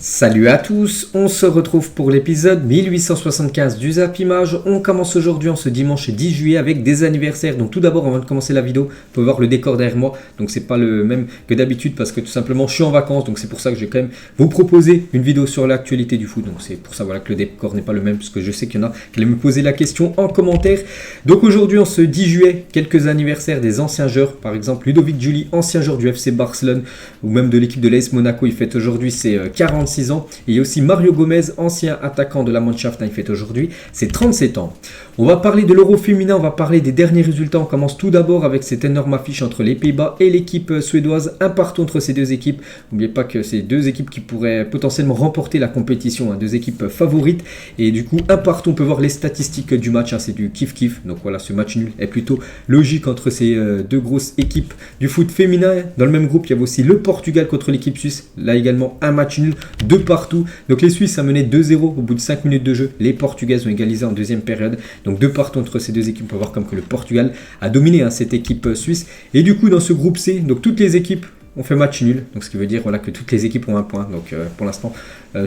Salut à tous, on se retrouve pour l'épisode 1875 du Zap Image. On commence aujourd'hui en ce dimanche 10 juillet avec des anniversaires. Donc tout d'abord, avant de commencer la vidéo, vous pouvez voir le décor derrière moi. Donc c'est pas le même que d'habitude parce que tout simplement je suis en vacances. Donc c'est pour ça que je vais quand même vous proposer une vidéo sur l'actualité du foot. Donc c'est pour ça voilà, que le décor n'est pas le même parce que je sais qu'il y en a qui allaient me poser la question en commentaire. Donc aujourd'hui en ce 10 juillet, quelques anniversaires des anciens joueurs. Par exemple Ludovic Giuly, ancien joueur du FC Barcelone ou même de l'équipe de l'AS Monaco. Il fête aujourd'hui ses 46 ans. Et il y a aussi Mario Gomez, ancien attaquant de la Mannschaft, il fête aujourd'hui ses 37 ans. On va parler de l'Euro féminin, on va parler des derniers résultats. On commence tout d'abord avec cette énorme affiche entre les Pays-Bas et l'équipe suédoise. Un partout entre ces deux équipes. N'oubliez pas que c'est deux équipes qui pourraient potentiellement remporter la compétition, deux équipes favorites. Et du coup, un partout, on peut voir les statistiques du match, c'est du kiff-kiff. Donc voilà, ce match nul est plutôt logique entre ces deux grosses équipes du foot féminin. Dans le même groupe, il y avait aussi le Portugal contre l'équipe suisse. Là également, un match nul, deux partout. Donc les Suisses a mené 2-0 au bout de 5 minutes de jeu. Les Portugaises ont égalisé en deuxième période. Donc deux partout entre ces deux équipes. On peut voir comme que le Portugal a dominé cette équipe suisse. Et du coup dans ce groupe C, donc toutes les équipes ont fait match nul. Donc ce qui veut dire voilà, que toutes les équipes ont un point. Donc pour l'instant,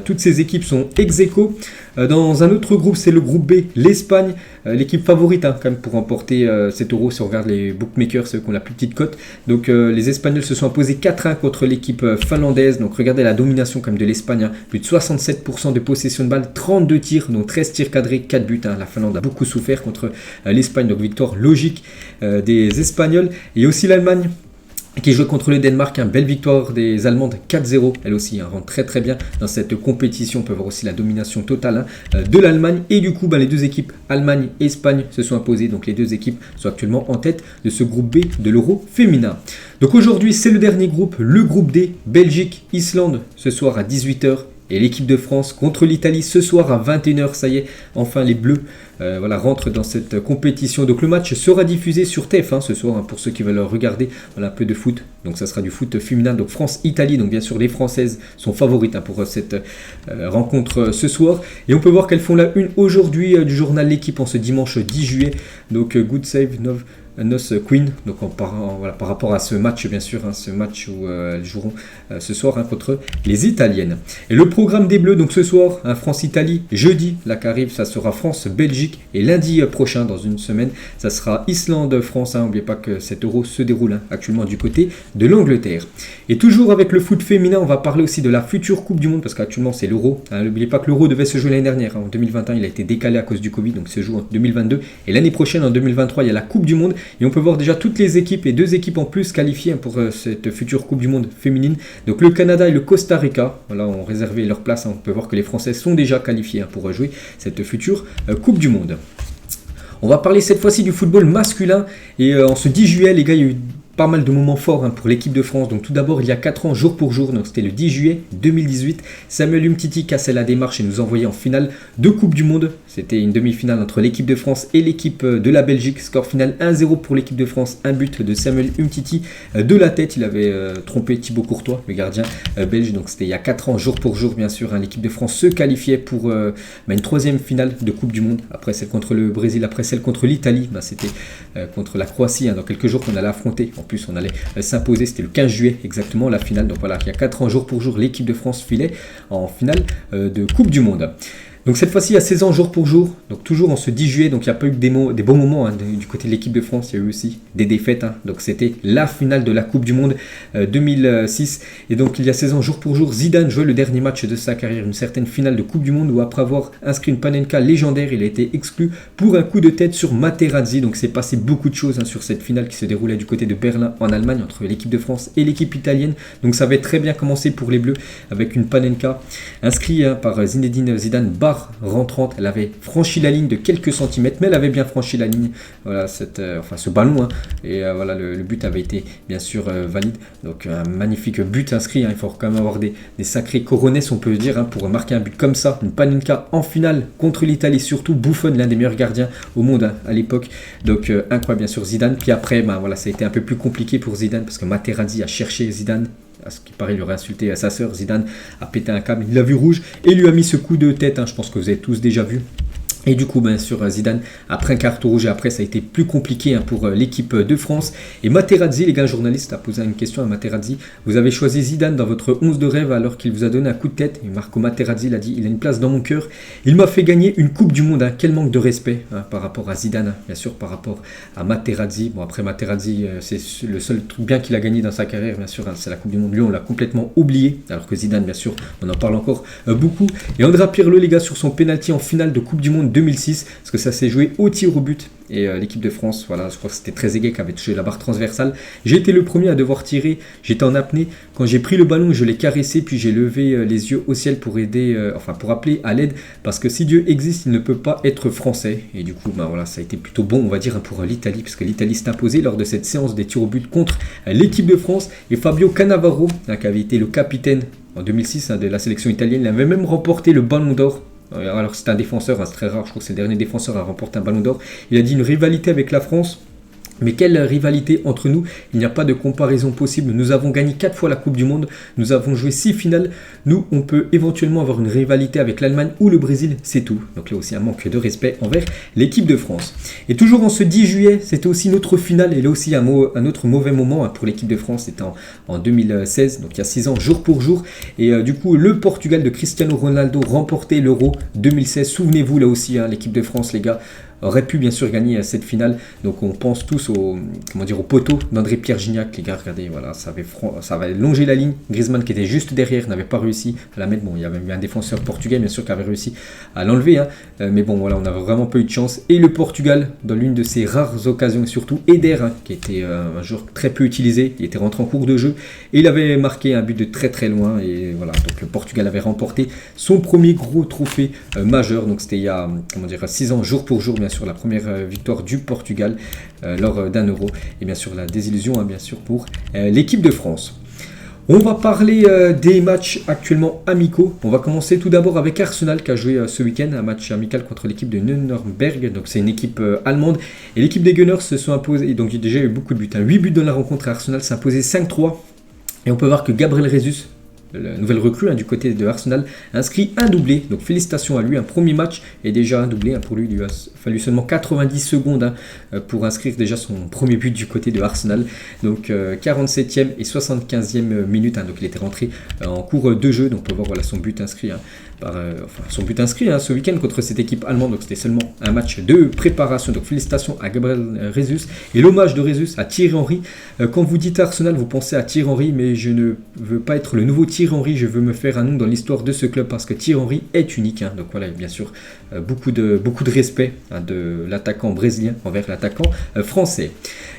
toutes ces équipes sont ex-aequo. Dans un autre groupe, c'est le groupe B, l'Espagne. L'équipe favorite quand même pour remporter cet euro si on regarde les bookmakers, ceux qui ont la plus petite cote. Donc les Espagnols se sont imposés 4-1 contre l'équipe finlandaise. Donc regardez la domination quand même de l'Espagne. Plus de 67% de possession de balle, 32 tirs, donc 13 tirs cadrés, 4 buts. La Finlande a beaucoup souffert contre l'Espagne. Donc victoire logique des Espagnols. Et aussi l'Allemagne qui joue contre le Danemark, belle victoire des Allemandes 4-0, elle aussi rentre très très bien dans cette compétition. On peut voir aussi la domination totale de l'Allemagne. Et du coup, les deux équipes, Allemagne et Espagne, se sont imposées. Donc les deux équipes sont actuellement en tête de ce groupe B de l'Euro féminin. Donc aujourd'hui, c'est le dernier groupe, le groupe D, Belgique, Islande, ce soir à 18h. Et l'équipe de France contre l'Italie ce soir à 21h, ça y est, enfin les Bleus rentrent dans cette compétition. Donc le match sera diffusé sur TF1 ce soir pour ceux qui veulent regarder un peu de foot. Donc ça sera du foot féminin, donc France-Italie. Donc bien sûr les Françaises sont favorites pour cette rencontre ce soir. Et on peut voir qu'elles font la une aujourd'hui du journal L'Équipe en ce dimanche 10 juillet. Donc Good Save Nos Queen, donc par rapport à ce match bien sûr, ce match où elles joueront ce soir contre les Italiennes. Et le programme des Bleus, donc ce soir, France-Italie, jeudi, là qu'arrive, ça sera France-Belgique, et lundi prochain, dans une semaine, ça sera Islande-France. N'oubliez pas que cet euro se déroule actuellement du côté de l'Angleterre. Et toujours avec le foot féminin, on va parler aussi de la future Coupe du Monde, parce qu'actuellement c'est l'euro. N'oubliez pas que l'euro devait se jouer l'année dernière, en 2021, il a été décalé à cause du Covid, donc il se joue en 2022, et l'année prochaine, en 2023, il y a la Coupe du Monde. Et on peut voir déjà toutes les équipes et deux équipes en plus qualifiées pour cette future Coupe du Monde féminine. Donc le Canada et le Costa Rica ont réservé leur place. On peut voir que les Françaises sont déjà qualifiées pour jouer cette future Coupe du Monde. On va parler cette fois-ci du football masculin. Et en ce 10 juillet, les gars, il y a eu pas mal de moments forts pour l'équipe de France. Donc tout d'abord, il y a 4 ans, jour pour jour, donc c'était le 10 juillet 2018, Samuel Umtiti cassait la démarche et nous envoyait en finale de Coupe du Monde. C'était une demi-finale entre l'équipe de France et l'équipe de la Belgique. Score final 1-0 pour l'équipe de France, un but de Samuel Umtiti de la tête. Il avait trompé Thibaut Courtois, le gardien belge. Donc c'était il y a 4 ans, jour pour jour, bien sûr. L'équipe de France se qualifiait pour une troisième finale de Coupe du Monde. Après celle contre le Brésil, après celle contre l'Italie. C'était contre la Croatie dans quelques jours qu'on allait affronter. En plus, on allait s'imposer, c'était le 15 juillet exactement la finale. Donc voilà, il y a 4 ans, jour pour jour, l'équipe de France filait en finale de Coupe du Monde. Donc cette fois-ci, il y a 16 ans jour pour jour, donc toujours en ce 10 juillet, donc il n'y a pas eu des bons moments du côté de l'équipe de France, il y a eu aussi des défaites, donc c'était la finale de la Coupe du Monde 2006, et donc il y a 16 ans jour pour jour, Zidane jouait le dernier match de sa carrière, une certaine finale de Coupe du Monde où après avoir inscrit une panenka légendaire, il a été exclu pour un coup de tête sur Materazzi. Donc c'est passé beaucoup de choses sur cette finale qui se déroulait du côté de Berlin en Allemagne entre l'équipe de France et l'équipe italienne. Donc ça avait très bien commencé pour les Bleus avec une panenka inscrite par Zinedine Zidane, barre rentrante. Elle avait franchi la ligne de quelques centimètres, mais elle avait bien franchi la ligne. Voilà ce ballon et voilà le but avait été bien sûr valide. Donc un magnifique but inscrit. Il faut quand même avoir des sacrés coronets, on peut dire, pour marquer un but comme ça. Une panenka en finale contre l'Italie, surtout Buffon, l'un des meilleurs gardiens au monde à l'époque. Donc incroyable bien sûr Zidane. Puis après ça a été un peu plus compliqué pour Zidane parce que Materazzi a cherché Zidane. À ce qui paraît, il aurait insulté sa sœur. Zidane a pété un câble, il l'a vu rouge et lui a mis ce coup de tête. Je pense que vous avez tous déjà vu. Et du coup, bien sûr, Zidane, après un carton rouge, et après, ça a été plus compliqué pour l'équipe de France. Et Materazzi, les gars, le journaliste a posé une question à Materazzi. Vous avez choisi Zidane dans votre 11 de rêve alors qu'il vous a donné un coup de tête. Et Marco Materazzi l'a dit, il a une place dans mon cœur. Il m'a fait gagner une Coupe du Monde. Quel manque de respect par rapport à Zidane, bien sûr, par rapport à Materazzi. Bon, après, Materazzi, c'est le seul truc bien qu'il a gagné dans sa carrière, bien sûr, c'est la Coupe du Monde. Lui, on l'a complètement oublié. Alors que Zidane, bien sûr, on en parle encore beaucoup. Et Andrea Pirlo, les gars, sur son penalty en finale de Coupe du Monde 2006, parce que ça s'est joué au tir au but. Et l'équipe de France, voilà, je crois que c'était Trezeguet qui avait touché la barre transversale. J'ai été le premier à devoir tirer, j'étais en apnée. Quand j'ai pris le ballon, je l'ai caressé, puis j'ai levé les yeux au ciel pour aider, pour appeler à l'aide. Parce que si Dieu existe, il ne peut pas être français. Et du coup, voilà, ça a été plutôt bon, on va dire, pour l'Italie, parce que l'Italie s'est imposée lors de cette séance des tirs au but contre l'équipe de France. Et Fabio Cannavaro, qui avait été le capitaine en 2006 de la sélection italienne, il avait même remporté le Ballon d'Or. Alors c'est un défenseur, c'est très rare, je crois que c'est le dernier défenseur à remporter un ballon d'or. Il a dit une rivalité avec la France. Mais quelle rivalité entre nous, il n'y a pas de comparaison possible. Nous avons gagné 4 fois la Coupe du Monde, nous avons joué 6 finales. Nous, on peut éventuellement avoir une rivalité avec l'Allemagne ou le Brésil, c'est tout. Donc là aussi un manque de respect envers l'équipe de France. Et toujours en ce 10 juillet, c'était aussi notre finale. Et là aussi un autre mauvais moment pour l'équipe de France, c'était en 2016, donc il y a 6 ans, jour pour jour. Et du coup, le Portugal de Cristiano Ronaldo remportait l'Euro 2016. Souvenez-vous là aussi, l'équipe de France, les gars, aurait pu bien sûr gagner cette finale. Donc on pense tous au poteau d'André-Pierre Gignac. Les gars, regardez, voilà, ça avait longé la ligne. Griezmann qui était juste derrière n'avait pas réussi à la mettre. Bon, il y avait eu un défenseur portugais bien sûr qui avait réussi à l'enlever. Mais bon, voilà, on n'avait vraiment pas eu de chance. Et le Portugal, dans l'une de ses rares occasions, surtout Eder, qui était un joueur très peu utilisé, il était rentré en cours de jeu et il avait marqué un but de très très loin. Et voilà, donc le Portugal avait remporté son premier gros trophée majeur. Donc c'était il y a 6 ans, jour pour jour, bien sûr, la première victoire du Portugal lors d'un Euro. Et bien sûr, la désillusion, bien sûr, pour l'équipe de France. On va parler des matchs actuellement amicaux. On va commencer tout d'abord avec Arsenal qui a joué ce week-end un match amical contre l'équipe de Nürnberg. Donc c'est une équipe allemande. Et l'équipe des Gunners se sont imposés. Donc il y a déjà eu beaucoup de buts. 8 buts dans la rencontre. Arsenal s'est imposé 5-3. Et on peut voir que Gabriel Jesus, la nouvelle recrue du côté de Arsenal, inscrit un doublé. Donc félicitations à lui, un premier match et déjà un doublé. Pour lui, il a fallu seulement 90 secondes pour inscrire déjà son premier but du côté de Arsenal. Donc 47e et 75e minute. Donc il était rentré en cours de jeu. Donc on peut voir voilà, son but inscrit. Ce week-end contre cette équipe allemande. Donc c'était seulement un match de préparation. Donc félicitations à Gabriel Jesus. Et l'hommage de Jesus à Thierry Henry. Quand vous dites Arsenal, vous pensez à Thierry Henry, mais je ne veux pas être le nouveau Thierry Henry. Je veux me faire un nom dans l'histoire de ce club parce que Thierry Henry est unique. Donc voilà, bien sûr, beaucoup de respect de l'attaquant brésilien envers l'attaquant français.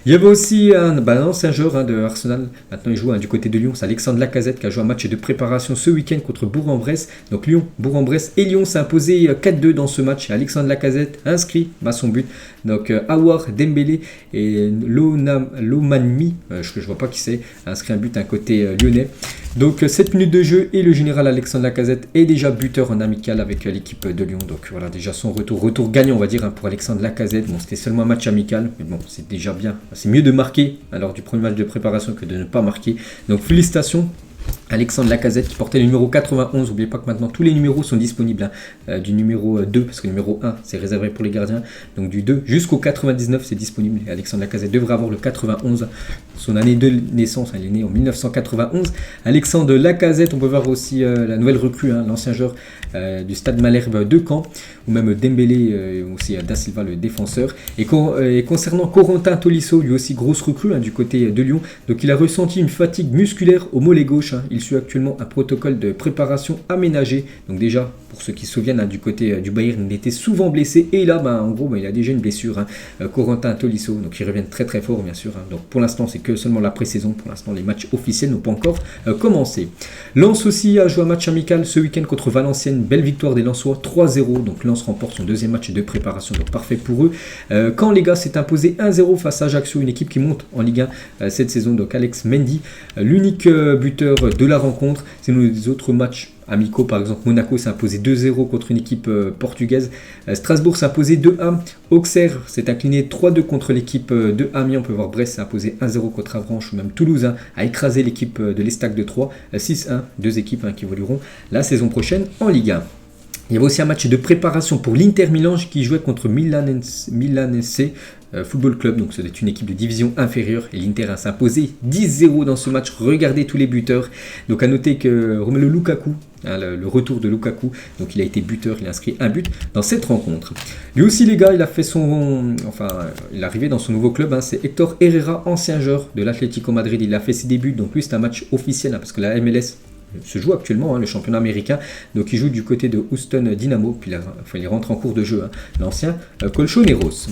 Il y avait aussi un ancien joueur de Arsenal. Maintenant il joue du côté de Lyon. C'est Alexandre Lacazette qui a joué un match de préparation ce week-end contre Bourg-en-Bresse. Donc Lyon, Bourg-en-Bresse et Lyon s'est imposé 4-2 dans ce match. Alexandre Lacazette inscrit son but. Donc Aouar Dembélé et Lomanmi, je ne vois pas qui c'est, inscrit un but côté lyonnais. Donc 7 minutes de jeu et le général Alexandre Lacazette est déjà buteur en amical avec l'équipe de Lyon. Donc voilà déjà son retour gagnant on va dire pour Alexandre Lacazette. Bon, c'était seulement un match amical, mais bon c'est déjà bien. C'est mieux de marquer lors du premier match de préparation que de ne pas marquer. Donc félicitations Alexandre Lacazette qui portait le numéro 91. N'oubliez pas que maintenant tous les numéros sont disponibles du numéro 2 parce que le numéro 1 c'est réservé pour les gardiens. Donc du 2 jusqu'au 99 c'est disponible. Et Alexandre Lacazette devrait avoir le 91. Son année de naissance, il est né en 1991. Alexandre Lacazette, on peut voir aussi la nouvelle recrue, l'ancien joueur du Stade Malherbe de Caen, ou même Dembélé, aussi Da Silva le défenseur. Et concernant Corentin Tolisso, lui aussi grosse recrue du côté de Lyon. Donc il a ressenti une fatigue musculaire au mollet gauche. Il suit actuellement un protocole de préparation aménagé. Donc déjà, pour ceux qui se souviennent, du côté du Bayern, il était souvent blessé. Et là, en gros, il a déjà une blessure. Corentin Tolisso, donc il revient très très fort, bien sûr. Donc pour l'instant, c'est que seulement la pré-saison. Pour l'instant, les matchs officiels n'ont pas encore commencé. Lens aussi a joué un match amical ce week-end contre Valenciennes. Belle victoire des Lensois, 3-0. Donc Lens remporte son deuxième match de préparation. Donc parfait pour eux. Quand les gars s'est imposé 1-0 face à Ajaccio, une équipe qui monte en Ligue 1 cette saison. Donc Alex Mendy, l'unique buteur de la rencontre. C'est nos autres matchs amicaux, par exemple Monaco s'est imposé 2-0 contre une équipe portugaise. Strasbourg s'est imposé 2-1. Auxerre s'est incliné 3-2 contre l'équipe de Amiens. On peut voir Brest s'est imposé 1-0 contre Avranches, ou même Toulouse a écrasé l'équipe de l'Estac de Troyes 6-1. Deux équipes qui évolueront la saison prochaine en Ligue 1. Il y avait aussi un match de préparation pour l'Inter Milan qui jouait contre Milanese Football Club, donc c'était une équipe de division inférieure et l'Inter s'est imposé 10-0 dans ce match. Regardez tous les buteurs. Donc à noter que Romelu Lukaku, le retour de Lukaku, donc il a été buteur, il a inscrit un but dans cette rencontre. Lui aussi les gars, il a fait il est arrivé dans son nouveau club, c'est Héctor Herrera, ancien joueur de l'Atlético Madrid. Il a fait ses débuts, donc lui c'est un match officiel parce que la MLS se joue actuellement, le championnat américain. Donc il joue du côté de Houston Dynamo, puis il rentre en cours de jeu, l'ancien Colchoneros.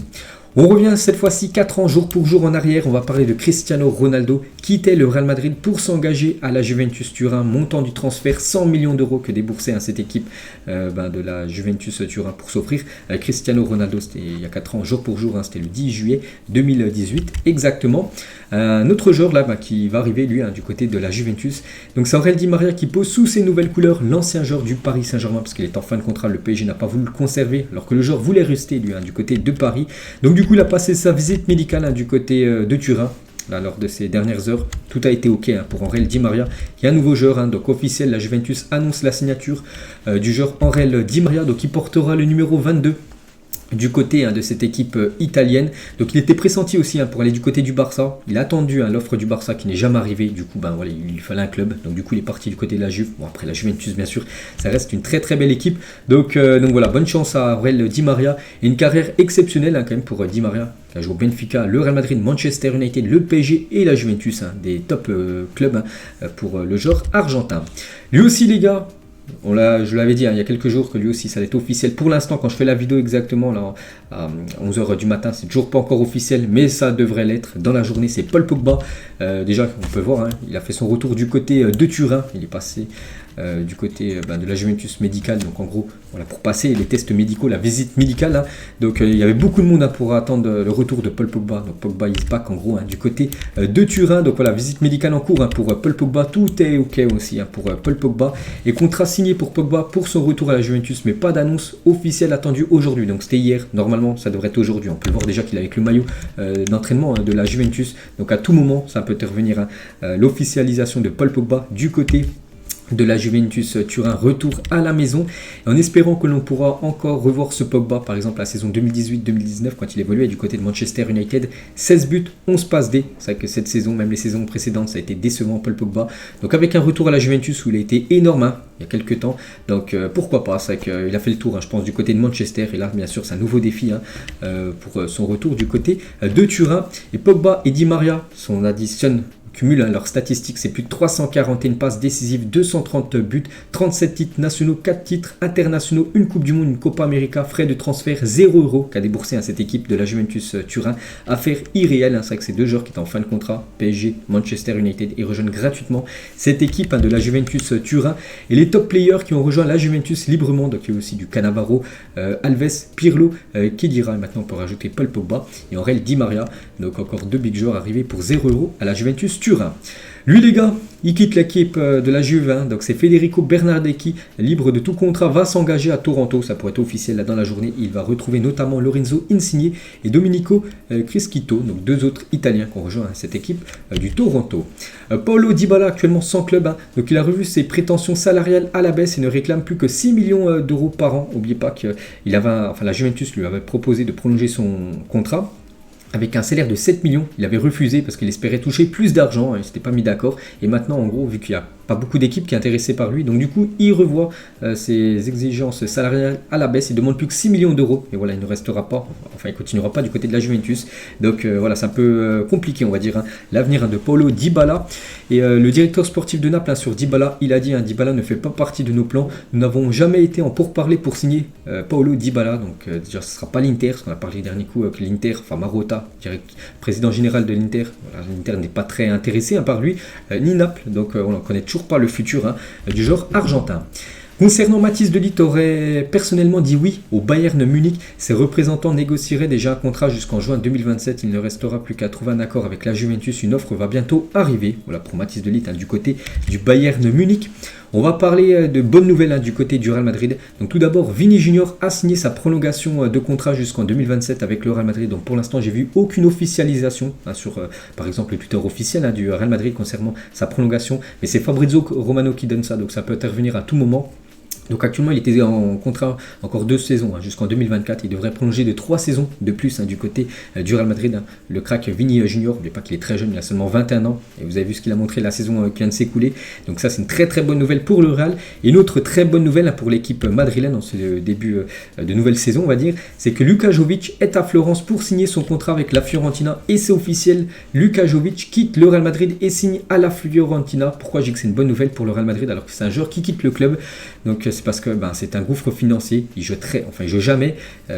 On revient cette fois-ci 4 ans jour pour jour en arrière. On va parler de Cristiano Ronaldo qui quittait le Real Madrid pour s'engager à la Juventus Turin. Montant du transfert 100 millions d'euros que déboursait cette équipe de la Juventus Turin pour s'offrir Cristiano Ronaldo. C'était il y a 4 ans jour pour jour, c'était le 10 juillet 2018 exactement. Un autre joueur là qui va arriver lui du côté de la Juventus. Donc c'est Angel Di Maria qui pose sous ses nouvelles couleurs l'ancien joueur du Paris Saint-Germain parce qu'il est en fin de contrat. Le PSG n'a pas voulu le conserver alors que le joueur voulait rester lui du côté de Paris. Donc du coup il a passé sa visite médicale du côté de Turin. Là, lors de ces dernières heures, tout a été ok pour Angel Di Maria. Il y a un nouveau joueur, donc officiel, la Juventus annonce la signature du joueur Angel Di Maria, donc il portera le numéro 22 du côté de cette équipe italienne. Donc il était pressenti aussi pour aller du côté du Barça. Il a attendu l'offre du Barça qui n'est jamais arrivée. Du coup, il lui fallait un club. Donc du coup, il est parti du côté de la Juve. Bon, après la Juventus, bien sûr, ça reste une très très belle équipe. Donc voilà, bonne chance à Aurel Di Maria. Et une carrière exceptionnelle quand même pour Di Maria, qui a joué au Benfica, le Real Madrid, Manchester United, le PSG et la Juventus. Des top clubs pour le joueur argentin. Lui aussi, les gars, je l'avais dit il y a quelques jours que lui aussi ça allait être officiel. Pour l'instant, quand je fais la vidéo exactement là, à 11h du matin, c'est toujours pas encore officiel, mais ça devrait l'être dans la journée. C'est Paul Pogba. Déjà, on peut voir, il a fait son retour du côté de Turin. Il est passé du côté de la Juventus médicale. Donc en gros, pour passer les tests médicaux, la visite médicale. Donc il y avait beaucoup de monde pour attendre le retour de Paul Pogba. Donc Pogba is back en gros du côté de Turin. Donc voilà, visite médicale en cours pour Paul Pogba. Tout est ok aussi pour Paul Pogba. Et contrat signé pour Pogba pour son retour à la Juventus, mais pas d'annonce officielle attendue aujourd'hui. Donc c'était hier. Normalement, ça devrait être aujourd'hui. On peut voir déjà qu'il est avec le maillot d'entraînement de la Juventus. Donc à tout moment, ça peut intervenir l'officialisation de Paul Pogba du côté de la Juventus Turin, retour à la maison, en espérant que l'on pourra encore revoir ce Pogba, par exemple la saison 2018-2019 quand il évoluait du côté de Manchester United. 16 buts, 11 passes D. C'est vrai que cette saison, même les saisons précédentes, ça a été décevant Paul Pogba. Donc avec un retour à la Juventus où il a été énorme il y a quelques temps, donc pourquoi pas. C'est vrai qu'il a fait le tour je pense du côté de Manchester, et là bien sûr c'est un nouveau défi pour son retour du côté de Turin. Et Pogba et Di Maria, on additionne cumulent leurs statistiques, c'est plus de 341 passes décisives, 230 buts, 37 titres nationaux, 4 titres internationaux, une Coupe du Monde, une Copa América, frais de transfert 0 € qu'a déboursé cette équipe de la Juventus Turin. Affaire irréelle, c'est vrai que ces deux joueurs qui étaient en fin de contrat, PSG, Manchester United, et rejoignent gratuitement cette équipe de la Juventus Turin. Et les top players qui ont rejoint la Juventus librement, donc il y a aussi du Cannavaro, Alves, Pirlo, Khedira, et maintenant on peut rajouter Paul Pogba et Angel Di Maria. Donc encore deux big joueurs arrivés pour 0 € à la Juventus Turin. Lui les gars, il quitte l'équipe de la Juve, donc c'est Federico Bernardeschi, libre de tout contrat, va s'engager à Toronto, ça pourrait être officiel dans la journée. Il va retrouver notamment Lorenzo Insigne et Domenico Criscito, donc deux autres Italiens qui ont rejoint cette équipe du Toronto. Paulo Dybala actuellement sans club, donc il a revu ses prétentions salariales à la baisse et ne réclame plus que 6 millions d'euros par an. N'oubliez pas que la Juventus lui avait proposé de prolonger son contrat avec un salaire de 7 millions, il avait refusé parce qu'il espérait toucher plus d'argent, il ne s'était pas mis d'accord. Et maintenant, en gros, vu qu'il n'y a pas beaucoup d'équipes qui est intéressée par lui, donc du coup, il revoit ses exigences salariales à la baisse, il demande plus que 6 millions d'euros. Et voilà, il ne restera pas, il continuera pas du côté de la Juventus. Donc voilà, c'est un peu compliqué, on va dire, l'avenir de Paulo Dybala. Et le directeur sportif de Naples, sur Dybala, il a dit, Dybala ne fait pas partie de nos plans. Nous n'avons jamais été en pourparlers pour signer Paulo Dybala. Donc déjà, ce ne sera pas l'Inter, parce qu'on a parlé le dernier coup que l'Inter, Marotta, président général de l'Inter, l'Inter n'est pas très intéressé par lui, ni Naples. Donc on ne connaît toujours pas le futur du joueur argentin. Concernant Mathys de Ligt, aurait personnellement dit oui au Bayern Munich. Ses représentants négocieraient déjà un contrat jusqu'en juin 2027. Il ne restera plus qu'à trouver un accord avec la Juventus. Une offre va bientôt arriver. Voilà pour Mathys de Ligt du côté du Bayern Munich. On va parler de bonnes nouvelles du côté du Real Madrid. Donc tout d'abord, Vini Junior a signé sa prolongation de contrat jusqu'en 2027 avec le Real Madrid. Donc pour l'instant, j'ai vu aucune officialisation sur, par exemple, le Twitter officiel du Real Madrid concernant sa prolongation. Mais c'est Fabrizio Romano qui donne ça, donc ça peut intervenir à tout moment. Donc actuellement, il était en contrat encore 2 saisons, jusqu'en 2024. Il devrait prolonger de 3 saisons de plus du côté du Real Madrid. Le crack Vini Junior, n'oubliez pas qu'il est très jeune, il a seulement 21 ans. Et vous avez vu ce qu'il a montré la saison qui vient de s'écouler. Donc ça, c'est une très très bonne nouvelle pour le Real. Et une autre très bonne nouvelle pour l'équipe madrilène en ce début de nouvelle saison, on va dire, c'est que Luka Jovic est à Florence pour signer son contrat avec la Fiorentina. Et c'est officiel, Luka Jovic quitte le Real Madrid et signe à la Fiorentina. Pourquoi je dis que c'est une bonne nouvelle pour le Real Madrid alors que c'est un joueur qui quitte le club? Donc c'est parce que c'est un gouffre financier, il joue jamais,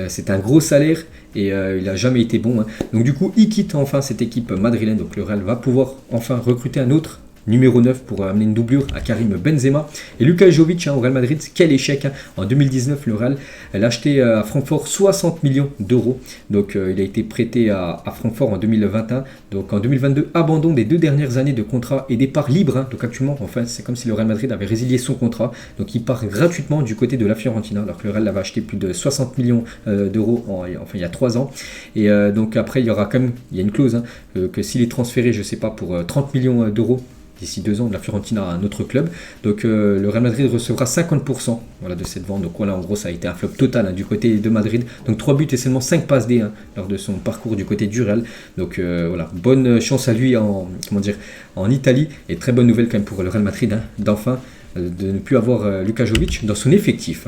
c'est un gros salaire et il n'a jamais été bon. Donc du coup, il quitte enfin cette équipe madrilène, donc le Real va pouvoir enfin recruter un autre numéro 9 pour amener une doublure à Karim Benzema. Et Luka Jovic au Real Madrid, quel échec. En 2019, le Real l'a acheté à Francfort 60 millions d'euros. Donc il a été prêté à Francfort en 2021. Donc en 2022, abandon des 2 dernières années de contrat et départ libre. Donc actuellement, enfin, c'est comme si le Real Madrid avait résilié son contrat. Donc il part gratuitement du côté de la Fiorentina, alors que le Real l'avait acheté plus de 60 millions d'euros il y a 3 ans. Et donc après, il y aura il y a une clause que s'il est transféré, je sais pas, pour 30 millions d'euros, d'ici 2 ans, de la Fiorentina à un autre club. Donc le Real Madrid recevra 50% de cette vente. Donc voilà, en gros, ça a été un flop total du côté de Madrid. Donc 3 buts et seulement 5 passes D lors de son parcours du côté du Real. Donc voilà, bonne chance à lui en Italie. Et très bonne nouvelle quand même pour le Real Madrid, d'enfin de ne plus avoir Luka Jovic dans son effectif.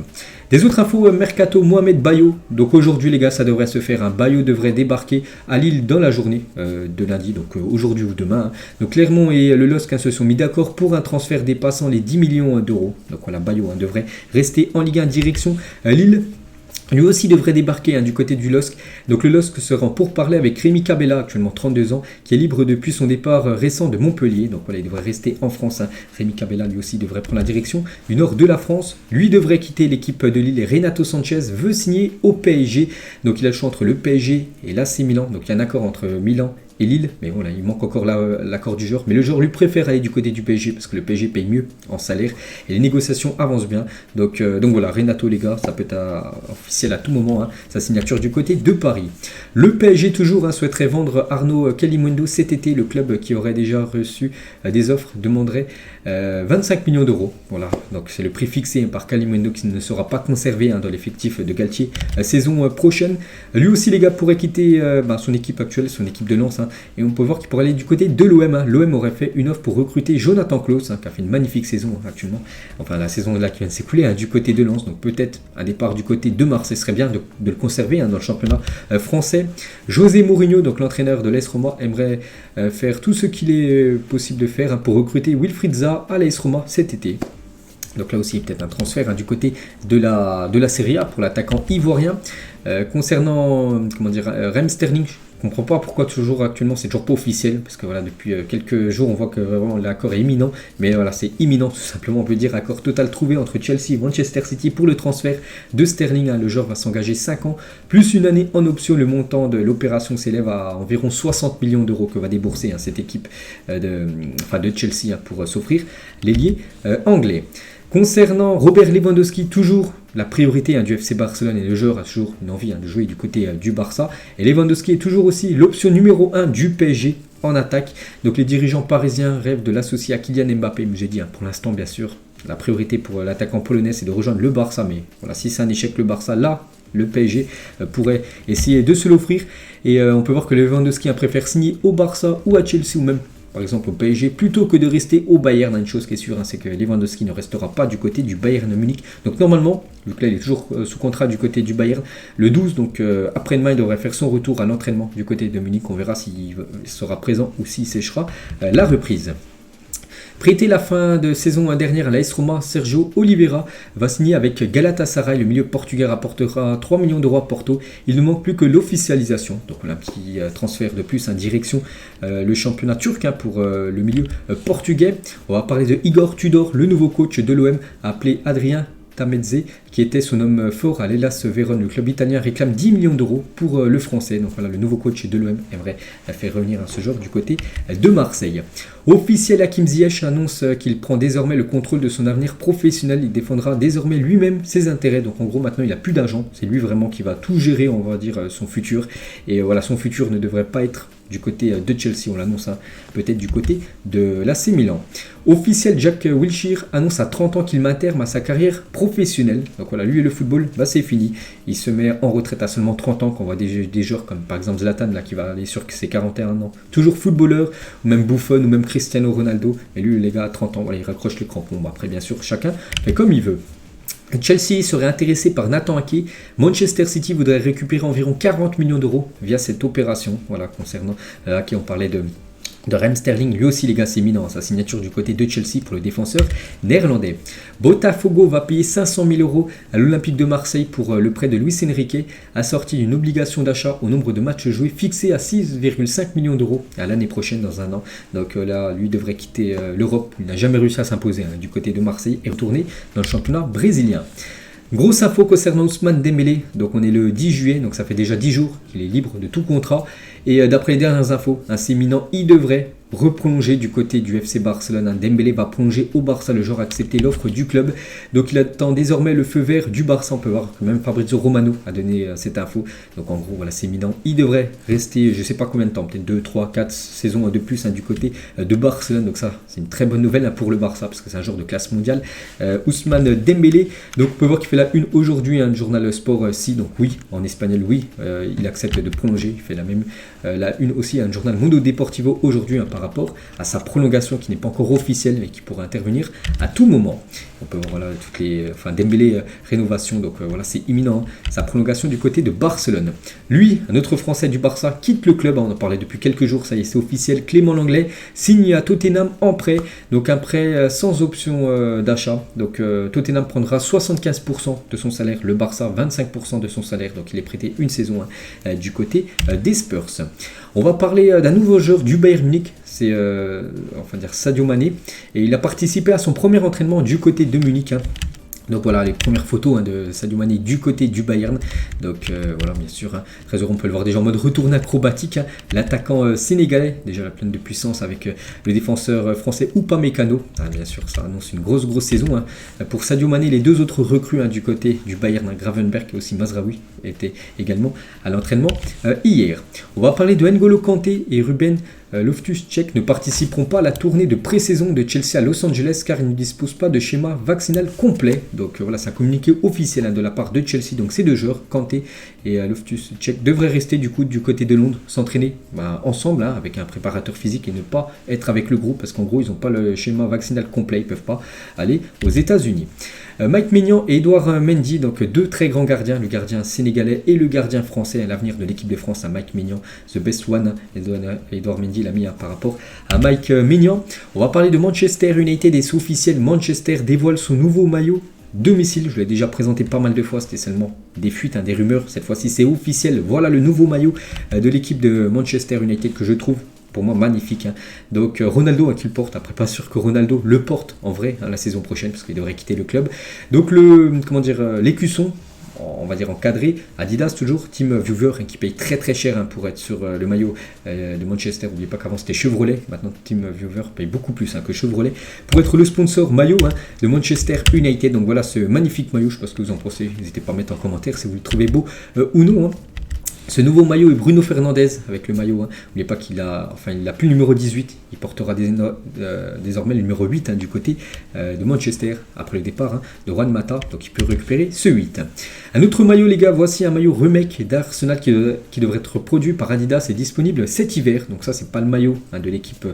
Des autres infos, mercato, Mohamed Bayo. Donc aujourd'hui les gars, ça devrait se faire. Bayo devrait débarquer à Lille dans la journée de lundi, donc aujourd'hui ou demain. Donc Clermont et le LOSC se sont mis d'accord pour un transfert dépassant les 10 millions d'euros. Donc voilà, Bayo devrait rester en Ligue 1 direction Lille. Lui aussi devrait débarquer du côté du LOSC. Donc le LOSC se rend pour parler avec Rémi Cabella, actuellement 32 ans, qui est libre depuis son départ récent de Montpellier. Donc voilà, il devrait rester en France. Rémi Cabella, lui aussi, devrait prendre la direction du nord de la France. Lui devrait quitter l'équipe de Lille et Renato Sanchez veut signer au PSG. Donc il a le choix entre le PSG et l'AC Milan. Donc il y a un accord entre Milan et Lille, mais voilà, il manque encore l'accord du joueur. Mais le joueur lui préfère aller du côté du PSG parce que le PSG paye mieux en salaire et les négociations avancent bien. Donc voilà, Renato, les gars, ça peut être officiel à tout moment, sa signature du côté de Paris. Le PSG toujours souhaiterait vendre Arnaud Kalimundo cet été. Le club qui aurait déjà reçu des offres demanderait 25 millions d'euros. Voilà, donc c'est le prix fixé par Kalimundo qui ne sera pas conservé dans l'effectif de Galtier la saison prochaine. Lui aussi, les gars, pourrait quitter son équipe actuelle, son équipe de Lens. Et on peut voir qu'il pourrait aller du côté de l'OM. L'OM aurait fait une offre pour recruter Jonathan Klaus, qui a fait une magnifique saison actuellement. Enfin, la saison là qui vient de s'écouler du côté de Lens. Donc peut-être un départ du côté de Marseille serait bien de le conserver dans le championnat français. José Mourinho, donc l'entraîneur de l'AS Roma, aimerait faire tout ce qu'il est possible de faire pour recruter Wilfried Zaha à l'AS Roma cet été. Donc là aussi, peut-être un transfert du côté de la Serie A pour l'attaquant ivoirien. Concernant Raheem Sterling, je ne comprends pas pourquoi toujours actuellement c'est toujours pas officiel, parce que voilà, depuis quelques jours on voit que vraiment l'accord est imminent, mais voilà, c'est imminent tout simplement, on peut dire accord total trouvé entre Chelsea et Manchester City pour le transfert de Sterling. Le joueur va s'engager 5 ans, plus une année en option. Le montant de l'opération s'élève à environ 60 millions d'euros que va débourser cette équipe de Chelsea pour s'offrir l'ailier anglais. Concernant Robert Lewandowski, toujours la priorité du FC Barcelone, et le joueur a toujours une envie de jouer du côté du Barça. Et Lewandowski est toujours aussi l'option numéro 1 du PSG en attaque. Donc les dirigeants parisiens rêvent de l'associer à Kylian Mbappé. Mais j'ai dit pour l'instant, bien sûr, la priorité pour l'attaquant polonais, c'est de rejoindre le Barça. Mais voilà, si c'est un échec le Barça, là, le PSG pourrait essayer de se l'offrir. Et on peut voir que Lewandowski préfère signer au Barça ou à Chelsea ou même par exemple au PSG, plutôt que de rester au Bayern. Une chose qui est sûre, c'est que Lewandowski ne restera pas du côté du Bayern Munich. Donc normalement, vu que là il est toujours sous contrat du côté du Bayern, le 12, donc après-demain, il devrait faire son retour à l'entraînement du côté de Munich. On verra s'il sera présent ou s'il séchera la reprise. Prêté la fin de saison dernière à l'AS Roma, Sergio Oliveira va signer avec Galatasaray. Le milieu portugais rapportera 3 millions d'euros à Porto. Il ne manque plus que l'officialisation. Donc on a un petit transfert de plus en direction le championnat turc pour le milieu portugais. On va parler de Igor Tudor, le nouveau coach de l'OM, appelé Adrien Tamedze, qui était son homme fort à l'Hellas Vérone. Le club italien réclame 10 millions d'euros pour le français. Donc voilà, le nouveau coach de l'OM aimerait faire revenir ce joueur du côté de Marseille. Officiel, Hakim Ziyech annonce qu'il prend désormais le contrôle de son avenir professionnel. Il défendra désormais lui-même ses intérêts. Donc en gros, maintenant, il n'a plus d'argent. C'est lui vraiment qui va tout gérer, on va dire, son futur. Et voilà, son futur ne devrait pas être du côté de Chelsea, on l'annonce peut-être du côté de l'AC Milan. Officiel, Jack Wilshere annonce à 30 ans qu'il met un terme à sa carrière professionnelle. Donc voilà, lui et le football, c'est fini. Il se met en retraite à seulement 30 ans, quand on voit des joueurs comme par exemple Zlatan là, qui va aller sur ses 41 ans, toujours footballeur, ou même Buffon, ou même Cristiano Ronaldo. Et lui, les gars, à 30 ans, voilà, il raccroche le crampon. Bon, après, bien sûr, chacun fait comme il veut. Chelsea serait intéressé par Nathan Ake. Manchester City voudrait récupérer environ 40 millions d'euros via cette opération. Voilà, concernant Ake, on parlait de Raheem Sterling, lui aussi les gars, c'est imminent, sa signature du côté de Chelsea pour le défenseur néerlandais. Botafogo va payer 500 000 euros à l'Olympique de Marseille pour le prêt de Luis Enrique, assorti d'une obligation d'achat au nombre de matchs joués fixé à 6,5 millions d'euros à l'année prochaine dans un an. Donc là, lui devrait quitter l'Europe, il n'a jamais réussi à s'imposer du côté de Marseille et retourner dans le championnat brésilien. Grosse info concernant Ousmane Dembélé, donc on est le 10 juillet, donc ça fait déjà 10 jours qu'il est libre de tout contrat. Et d'après les dernières infos, c'est imminent, il devrait reprolonger du côté du FC Barcelone. Dembélé va plonger au Barça, le joueur a accepté l'offre du club. Donc il attend désormais le feu vert du Barça. On peut voir que même Fabrizio Romano a donné cette info. Donc en gros, voilà, c'est imminent. Il devrait rester, je ne sais pas combien de temps, peut-être 2, 3, 4 saisons de plus du côté de Barcelone. Donc ça, c'est une très bonne nouvelle pour le Barça, parce que c'est un joueur de classe mondiale. Ousmane Dembélé, donc on peut voir qu'il fait la une aujourd'hui, du journal Sport si. Donc oui, en espagnol, oui, il accepte de prolonger. Il fait la même la une aussi, un journal Mundo Deportivo aujourd'hui, par rapport à sa prolongation qui n'est pas encore officielle mais qui pourrait intervenir à tout moment. On peut voir voilà, toutes les, Dembélé rénovation, donc voilà, c'est imminent, sa prolongation du côté de Barcelone. Lui, un autre Français du Barça, quitte le club, on en parlait depuis quelques jours, ça y est, c'est officiel. Clément Lenglet signe à Tottenham en prêt, donc un prêt sans option d'achat. Donc Tottenham prendra 75% de son salaire, le Barça 25% de son salaire, donc il est prêté une saison du côté des Spurs. On va parler d'un nouveau joueur du Bayern Munich, c'est Sadio Mané, et il a participé à son premier entraînement du côté de Munich. Donc voilà les premières photos de Sadio Mané du côté du Bayern. Donc voilà, bien sûr, très heureux, on peut le voir déjà en mode retourné acrobatique. L'attaquant sénégalais, déjà la pleine de puissance avec le défenseur français Upamecano. Bien sûr, ça annonce une grosse saison pour Sadio Mané. Les deux autres recrues du côté du Bayern, Gravenberch et aussi Mazraoui, étaient également à l'entraînement hier. On va parler de N'Golo Kanté et Ruben Loftus-Cheek ne participeront pas à la tournée de pré-saison de Chelsea à Los Angeles car ils ne disposent pas de schéma vaccinal complet. Donc voilà, c'est un communiqué officiel de la part de Chelsea. Donc ces deux joueurs, Kanté et Loftus-Cheek, devraient rester du côté de Londres, s'entraîner ensemble avec un préparateur physique et ne pas être avec le groupe parce qu'en gros ils n'ont pas le schéma vaccinal complet, ils ne peuvent pas aller aux États-Unis. Mike Maignan et Edouard Mendy, donc deux très grands gardiens, le gardien sénégalais et le gardien français, l'avenir de l'équipe de France, Mike Maignan, the best one, Edouard Mendy l'a mis par rapport à Mike Maignan. On va parler de Manchester United et c'est officiel, Manchester dévoile son nouveau maillot domicile. Je l'ai déjà présenté pas mal de fois, c'était seulement des fuites, des rumeurs, cette fois-ci c'est officiel. Voilà le nouveau maillot de l'équipe de Manchester United que je trouve pour moi magnifique. Donc Ronaldo qui le porte, après pas sûr que Ronaldo le porte en vrai la saison prochaine parce qu'il devrait quitter le club. Donc l'écusson, on va dire encadré, Adidas toujours, Team Viewer qui paye très cher pour être sur le maillot de Manchester. N'oubliez pas qu'avant c'était Chevrolet, maintenant Team Viewer paye beaucoup plus que Chevrolet pour être le sponsor maillot de Manchester United. Donc voilà ce magnifique maillot, je sais pas ce que vous en pensez, n'hésitez pas à mettre en commentaire si vous le trouvez beau ou non. Ce nouveau maillot est Bruno Fernandes avec le maillot. N'oubliez pas qu'il a, il n'a plus le numéro 18. Il portera désormais le numéro 8 du côté de Manchester après le départ de Juan Mata. Donc il peut récupérer ce 8. Un autre maillot, les gars. Voici un maillot remake d'Arsenal qui devrait être produit par Adidas et disponible cet hiver. Donc ça, c'est pas le maillot de l'équipe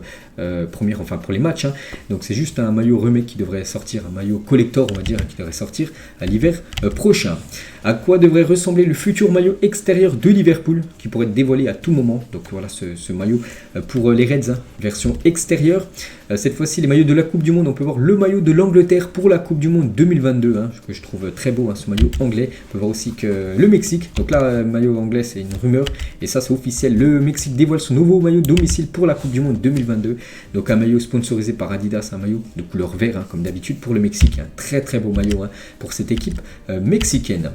première, pour les matchs. Donc c'est juste un maillot remake qui devrait sortir, un maillot collector, on va dire, qui devrait sortir à l'hiver prochain. À quoi devrait ressembler le futur maillot extérieur de Liverpool qui pourrait être dévoilé à tout moment. Donc voilà ce maillot pour les Reds, version extérieure. Cette fois-ci, les maillots de la Coupe du Monde, on peut voir le maillot de l'Angleterre pour la Coupe du Monde 2022, que je trouve très beau, ce maillot anglais. On peut voir aussi que le Mexique, donc là, le maillot anglais, c'est une rumeur, et ça, c'est officiel. Le Mexique dévoile son nouveau maillot domicile pour la Coupe du Monde 2022. Donc un maillot sponsorisé par Adidas, un maillot de couleur vert, comme d'habitude pour le Mexique. Un très beau maillot pour cette équipe mexicaine.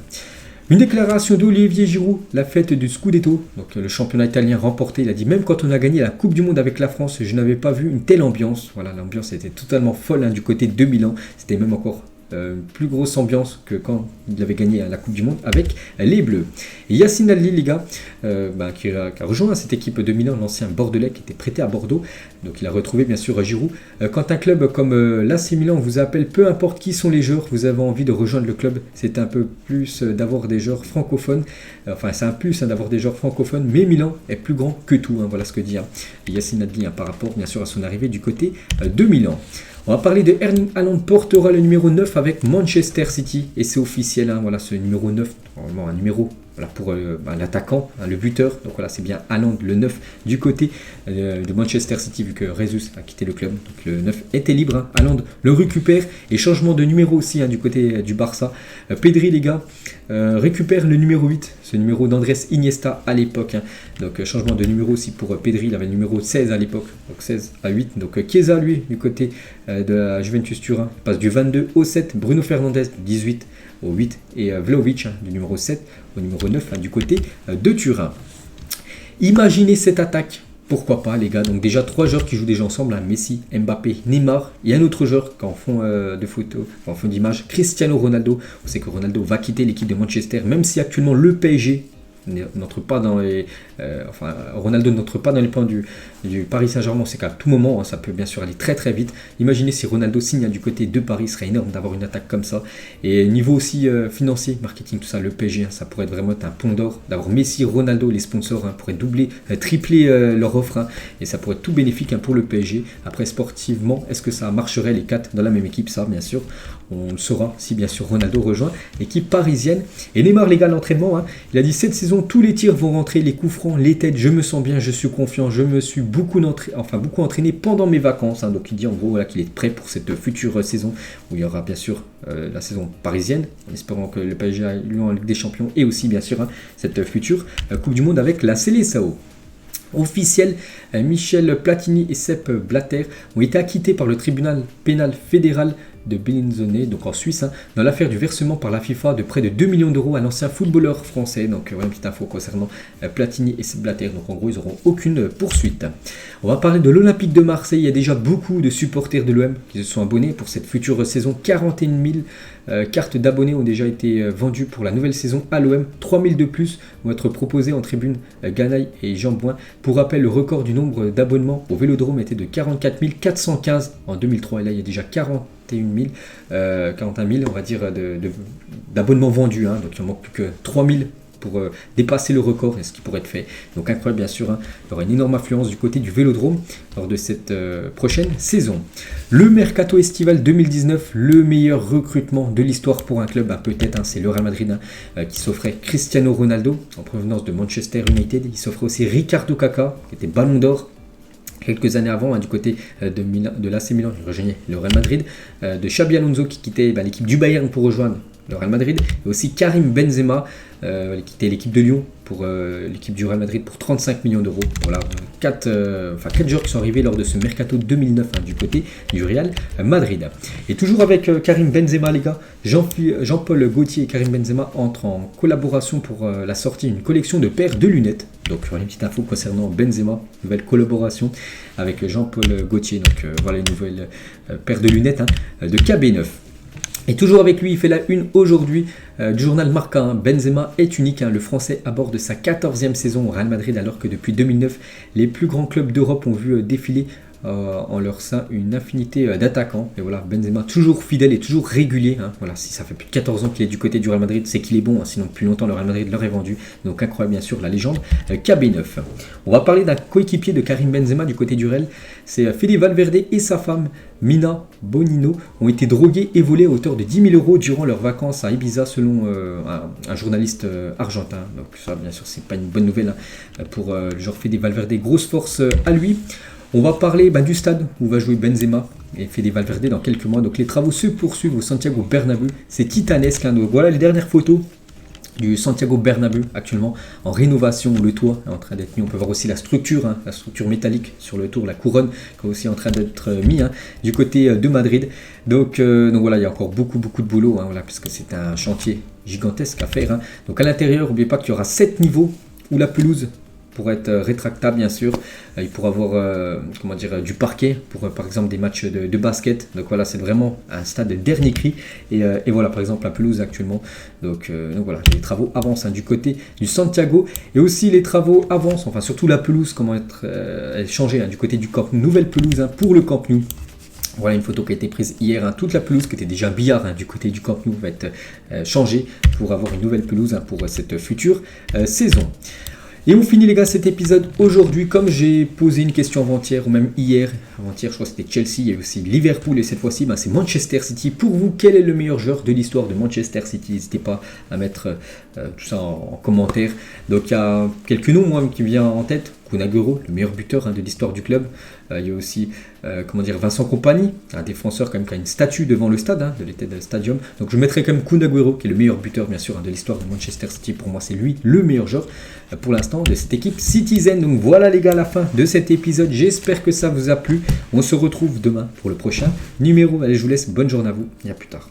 Une déclaration d'Olivier Giroud, la fête du Scudetto, donc le championnat italien remporté. Il a dit: même quand on a gagné la Coupe du Monde avec la France, je n'avais pas vu une telle ambiance. Voilà, l'ambiance était totalement folle du côté de Milan. C'était même encore plus grosse ambiance que quand il avait gagné la Coupe du Monde avec les Bleus. Et Yacine Adli, les gars, qui a rejoint cette équipe de Milan, l'ancien Bordelais qui était prêté à Bordeaux. Donc il a retrouvé bien sûr Giroud. Quand un club comme l'AC Milan vous appelle, peu importe qui sont les joueurs, vous avez envie de rejoindre le club. C'est un peu plus d'avoir des joueurs francophones. Enfin, c'est un plus d'avoir des joueurs francophones, mais Milan est plus grand que tout. Voilà ce que dit Yacine Adli par rapport bien sûr à son arrivée du côté de Milan. On va parler de Erling Haaland, portera le numéro 9 avec Manchester City et c'est officiel, voilà, ce numéro 9, normalement un numéro pour l'attaquant, le buteur. Donc voilà, c'est bien Haaland, le 9 du côté de Manchester City vu que Jesus a quitté le club. Donc le 9 était libre, Haaland le récupère et changement de numéro aussi du côté du Barça. Pedri, les gars, récupère le numéro 8, ce numéro d'Andrés Iniesta à l'époque. Donc changement de numéro aussi pour Pedri, il avait le numéro 16 à l'époque, donc 16 à 8. Donc Chiesa, lui, du côté de la Juventus Turin, passe du 22 au 7. Bruno Fernandes du 18 au 8 et Vlahovic du numéro 7 au numéro 9 du côté de Turin. Imaginez cette attaque, pourquoi pas les gars. Donc déjà 3 joueurs qui jouent déjà ensemble, Messi, Mbappé, Neymar, et un autre joueur qui en fond de photos, en fond d'image, Cristiano Ronaldo. On sait que Ronaldo va quitter l'équipe de Manchester, même si actuellement le PSG n'entre pas dans les Ronaldo n'entre pas dans les plans du Paris Saint-Germain. C'est qu'à tout moment, ça peut bien sûr aller très très vite. Imaginez si Ronaldo signe du côté de Paris, ce serait énorme d'avoir une attaque comme ça. Et niveau aussi financier, marketing, tout ça, le PSG, ça pourrait être vraiment un pont d'or d'avoir Messi, Ronaldo, les sponsors pourraient doubler, tripler leur offre, et ça pourrait être tout bénéfique pour le PSG. Après, sportivement, est-ce que ça marcherait les 4 dans la même équipe? Ça, bien sûr, on le saura si bien sûr Ronaldo rejoint l'équipe parisienne. Et Neymar, les gars, l'entraînement, il a dit cette saison, tous les tirs vont rentrer, les coups francs, les têtes, je me sens bien, je suis confiant, je me suis beaucoup entraîné pendant mes vacances. Donc il dit en gros qu'il est prêt pour cette future saison où il y aura bien sûr la saison parisienne, en espérant que le PSG aille loin en Ligue des Champions et aussi bien sûr cette future Coupe du Monde avec la Seleção. Officiel, Michel Platini et Sepp Blatter ont été acquittés par le tribunal pénal fédéral de Bellinzone, donc en Suisse, dans l'affaire du versement par la FIFA de près de 2 millions d'euros à l'ancien footballeur français. Donc voilà une petite info concernant Platini et Sepp Blatter. Donc en gros, ils n'auront aucune poursuite. On va parler de l'Olympique de Marseille. Il y a déjà beaucoup de supporters de l'OM qui se sont abonnés pour cette future saison. 41 000 cartes d'abonnés ont déjà été vendues pour la nouvelle saison à l'OM. 3 000 de plus vont être proposées en tribune Ganaï et Jean Bouin. Pour rappel, le record du nombre d'abonnements au Vélodrome était de 44 415 en 2003. Et là, il y a déjà 41 000, on va dire, d'abonnements vendus. Donc il en manque plus que 3 000 pour dépasser le record et ce qui pourrait être fait. Donc incroyable bien sûr, il y aura une énorme affluence du côté du Vélodrome lors de cette prochaine saison. Le Mercato estival 2019, le meilleur recrutement de l'histoire pour un club, peut-être, c'est le Real Madrid qui s'offrait Cristiano Ronaldo en provenance de Manchester United. Il s'offrait aussi Ricardo Caca qui était Ballon d'Or quelques années avant, du côté de l'AC Milan, il rejoignait le Real Madrid, de Xabi Alonso qui quittait l'équipe du Bayern pour rejoindre le Real Madrid, et aussi Karim Benzema qui quittait l'équipe de Lyon pour l'équipe du Real Madrid pour 35 millions d'euros. Voilà, 4 joueurs qui sont arrivés lors de ce mercato 2009 du côté du Real Madrid. Et toujours avec Karim Benzema, les gars, Jean-Paul Gaultier et Karim Benzema entrent en collaboration pour la sortie d'une collection de paires de lunettes. Donc voilà une petite info concernant Benzema, nouvelle collaboration avec Jean-Paul Gaultier. Donc voilà une nouvelle paire de lunettes de KB9. Et toujours avec lui, il fait la une aujourd'hui du journal Marca. Benzema est unique. Le Français aborde sa 14e saison au Real Madrid alors que depuis 2009, les plus grands clubs d'Europe ont vu défiler en leur sein une infinité d'attaquants. Et voilà, Benzema toujours fidèle et toujours régulier. Voilà, si ça fait plus de 14 ans qu'il est du côté du Real Madrid, c'est qu'il est bon. Sinon, plus longtemps, le Real Madrid l'aurait vendu. Donc incroyable, bien sûr, la légende KB9. On va parler d'un coéquipier de Karim Benzema du côté du Real. C'est Fede Valverde et sa femme Mina Bonino ont été drogués et volés à hauteur de 10 000 euros durant leurs vacances à Ibiza selon un journaliste argentin. Donc ça, bien sûr, c'est pas une bonne nouvelle pour le joueur Fede Valverde. Grosse force à lui. On va parler du stade où va jouer Benzema et Fede Valverde dans quelques mois. Donc les travaux se poursuivent au Santiago Bernabéu. C'est titanesque. Donc voilà les dernières photos du Santiago Bernabéu actuellement en rénovation. Le toit est en train d'être mis. On peut voir aussi la structure métallique sur le tour, la couronne qui est aussi en train d'être mis du côté de Madrid. Donc voilà, il y a encore beaucoup de boulot puisque c'est un chantier gigantesque à faire. Donc à l'intérieur, n'oubliez pas qu'il y aura 7 niveaux où la pelouse pour être rétractable bien sûr. Il pourra avoir du parquet pour par exemple des matchs de basket. Donc voilà, c'est vraiment un stade de dernier cri. Et voilà, par exemple la pelouse actuellement. Donc voilà, les travaux avancent du côté du Santiago. Et aussi les travaux avancent, enfin surtout la pelouse, comment être changée du côté du Camp Nou. Nouvelle pelouse pour le Camp Nou. Voilà une photo qui a été prise hier. Toute la pelouse qui était déjà billard du côté du Camp Nou va être changée pour avoir une nouvelle pelouse pour cette future saison. Et on finit les gars cet épisode aujourd'hui, comme j'ai posé une question avant-hier ou même hier. Avant-hier je crois que c'était Chelsea, il y a aussi Liverpool et cette fois-ci c'est Manchester City. Pour vous, quel est le meilleur joueur de l'histoire de Manchester City? N'hésitez pas à mettre tout ça en commentaire. Donc il y a quelques noms moi qui me viennent en tête. Kun Aguero, le meilleur buteur de l'histoire du club. Il y a aussi Vincent Kompany, un défenseur quand même qui a une statue devant le stade, de l'Etihad Stadium. Donc je mettrai quand même Kun Aguero qui est le meilleur buteur bien sûr de l'histoire de Manchester City. Pour moi c'est lui le meilleur joueur pour l'instant de cette équipe Citizen. Donc voilà les gars, la fin de cet épisode. J'espère que ça vous a plu. On se retrouve demain pour le prochain numéro. Allez, je vous laisse, bonne journée à vous et à plus tard.